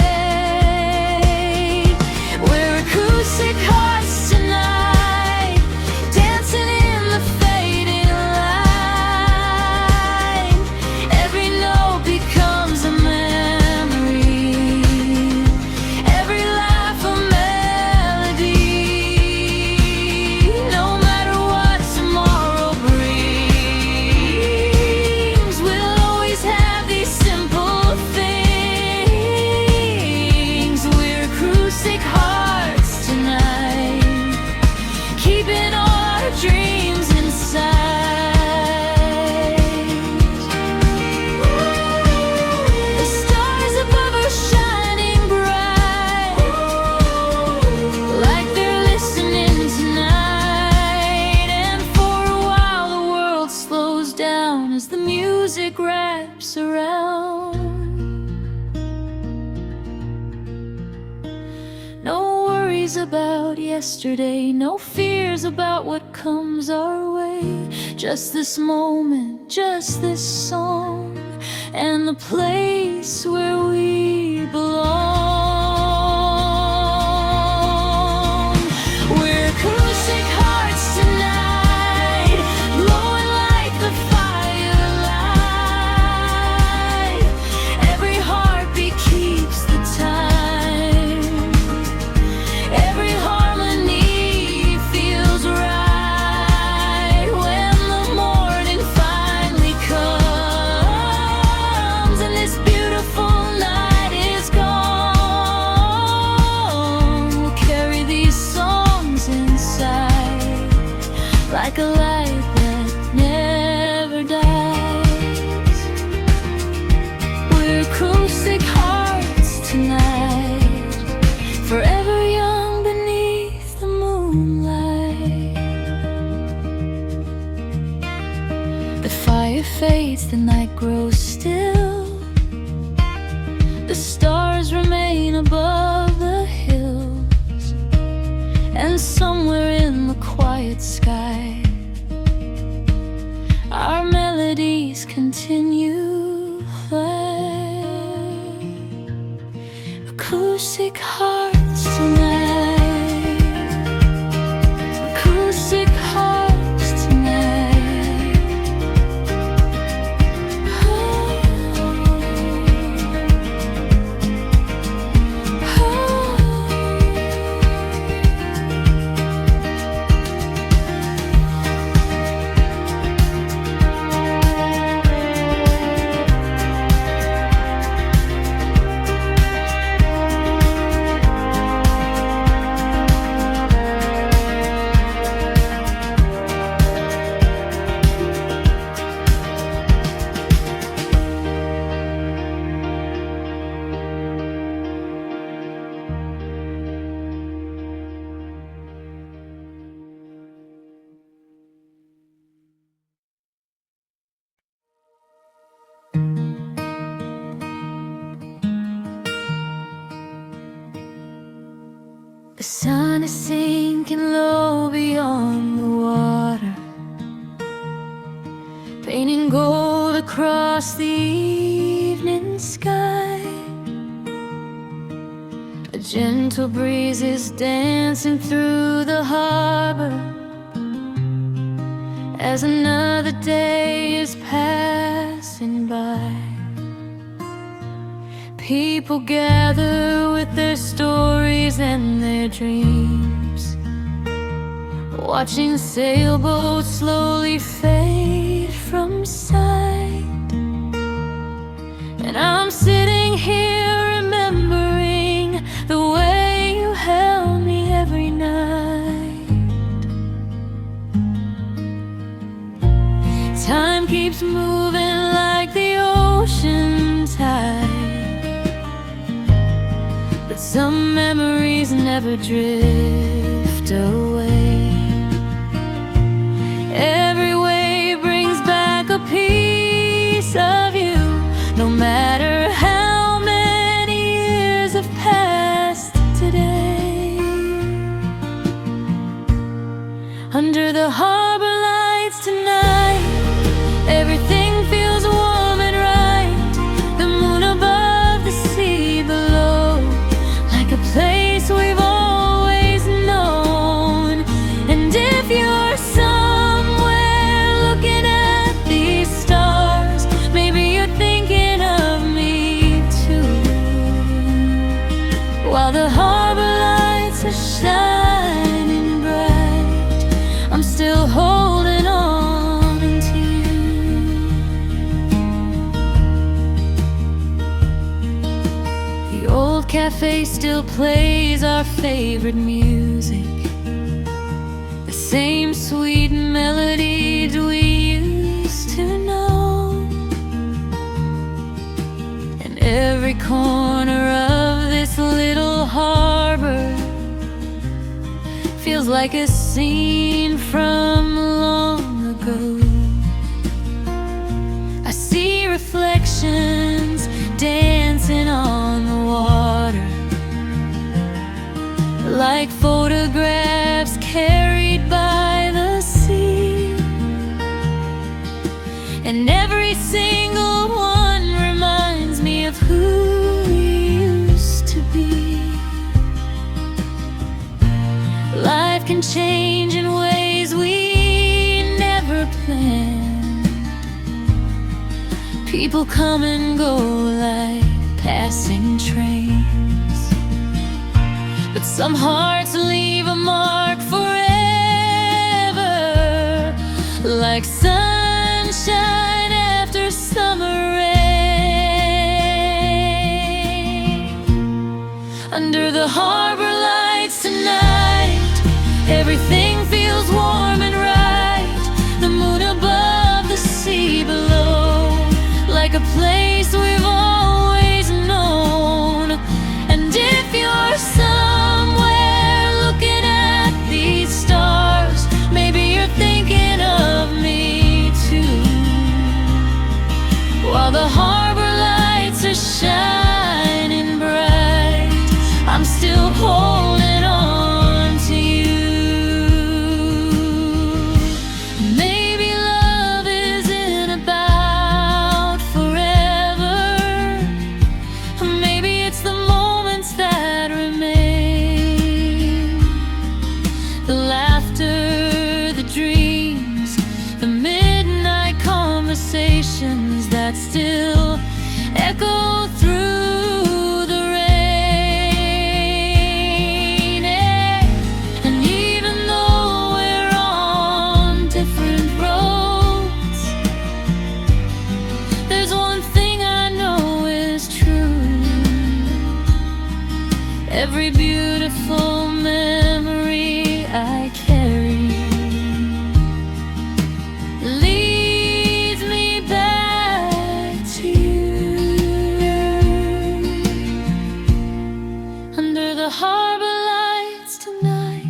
We're acoustic hearts tonight, dancing in the fading light. Every note becomes a memory, every laugh a melody. No matter what tomorrow brings, we'll always have these simple things. We're acoustic hearts tonight, keeping all our dreams inside. The stars above are shining bright, like they're listening tonight. And for a while the world slows down as the music wraps around. No worries about yesterday, no fears about what comes our way. Just this moment, just this song, and the place where we belong. We're acoustic hearts tonight, glowing like the firelight. Every heartbeat keeps the time, every harmony feels right. When the morning finally comes and this beautiful night is gone, we'll carry these songs inside, like a light that never dies. We're acoustic hearts tonight, forever young beneath the moonlight. The fire fades, the night grows still, the stars remain above the hills, and somewhere in the quiet sky our melodies continue flying. Acoustic hearts tonight, acoustic hearts tonight. The sun is sinking low beyond the water, painting gold across the evening sky. A gentle breeze is dancing through the harbor as another day is passing by. People gather with their stories and their dreams, watching sailboats slowly fade from sight. And I'm sitting here remembering the way you held me every night. Time keeps moving like the ocean tide, but some memories never drift away. Every wave brings back a piece of you, no matter how many years have passed today. Under the harbor lights tonight, everything feels warm and right. The moon above, the sea below, like a place we've always known. And if you're somewhere looking at these stars, maybe you're thinking of me too. While the harbor lights are shining bright, I'm still holding on to you. The old cafe still plays our favorite music, the same sweet melodies we used to know. And every corner of this little harbor feels like a scene from long ago. I see reflections dancing on the water, like photographs carried by the sea. And every single one reminds me of who we used to be. Life can change in ways we never planned. People come and go like passing trains, but some hearts leave a mark forever, like sunshine after summer rain. Under the harbor lights tonight, everything feels warm and right. The moon above, the sea below, like a place we've always known. And if you're somewhere looking at these stars, maybe you're thinking of me too. While the harbor lights are shining bright, I'm still holding on to you. Maybe love isn't about forever. Maybe it's the moments that remain. The laughter, the dreams, the midnight conversations that still echo through the rain. And even though we're on different roads, there's one thing I know is true. Every beautiful memory I carry leads me back to you. Under the harbor lights tonight,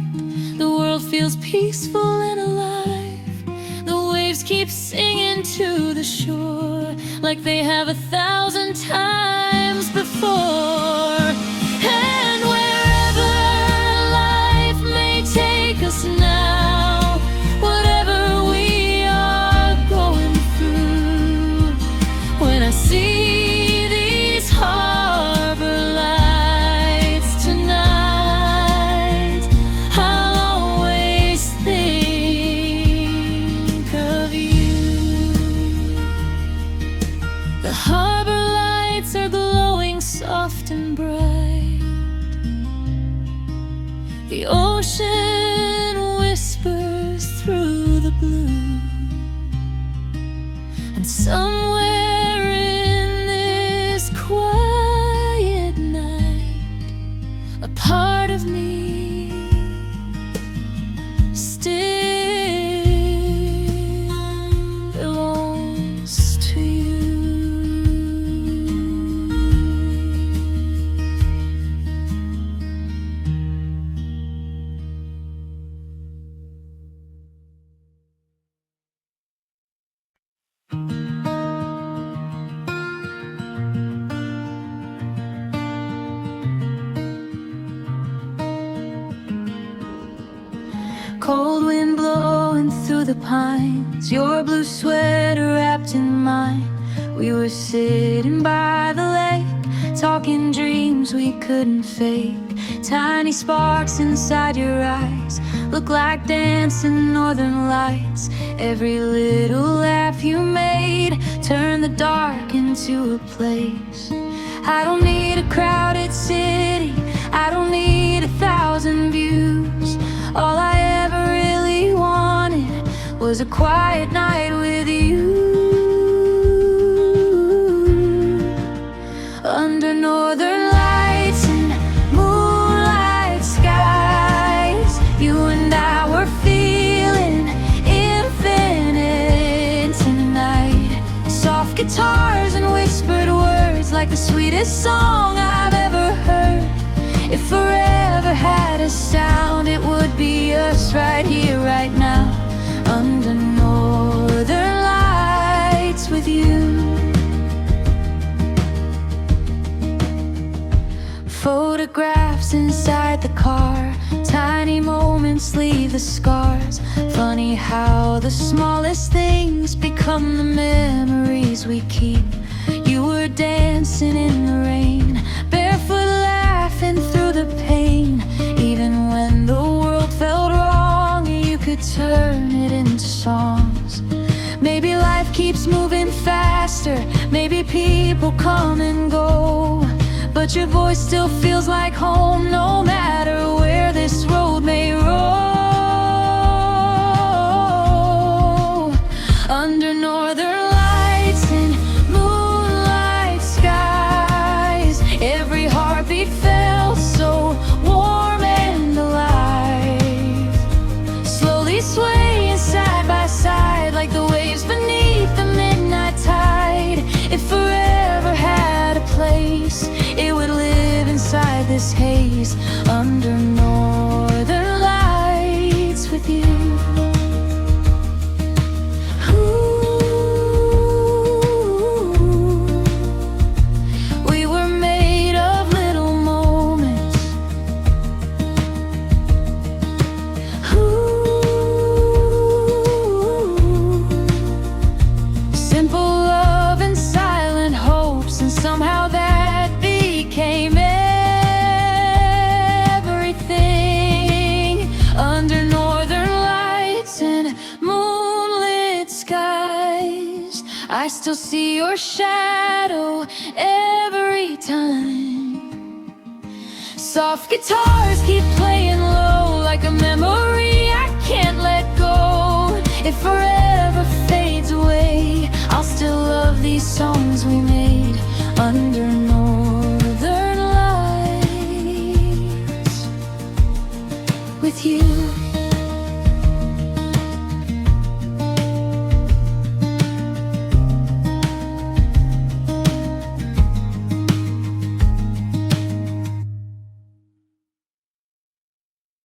the world feels peaceful and alive. The waves keep singing to the shore like they have 1,000 times before. And wherever life may take us now, whatever we are going through, when I see these harbor lights tonight, I'll always think of you. The harbor lights are glowing soft and bright. The ocean whispers through the blue, and somewhere in this quiet night, a part of me still belongs. Cold wind blowing through the pines, your blue sweater wrapped in mine. We were sitting by the lake, talking dreams we couldn't fake. Tiny sparks inside your eyes look like dancing northern lights. Every little laugh you made turned the dark into a place. I don't need a crowded city, I don't need 1,000 views. All I ever really wanted was a quiet night with you. Under northern lights and moonlight skies, you and I were feeling infinite tonight. Soft guitars and whispered words like the sweetest song I've ever heard. If forever had a sound, it would be us right here, right now, under northern lights with you. Photographs inside the car, tiny moments leave the scars. Funny how the smallest things become the memories we keep. You were dancing in the rain, barefoot laughing through the pain. Even when the world felt wrong, you could turn it into songs. Maybe life keeps moving faster, maybe people come and go, but your voice still feels like home, no matter where this road may roll. Under northern lights and moonlight skies, every heartbeat felt so warm and alive. Slowly swaying side by side like the waves beneath the midnight tide. If forever had a place, it would live inside this haze, under northern lights with you. Ooh, we were made of little moments. Ooh, simple love and silent hopes, and somehow that became everything. Under northern lights and moonlit skies, I still see your shadow every time. Soft guitars keep playing low like a memory I can't let go. It forever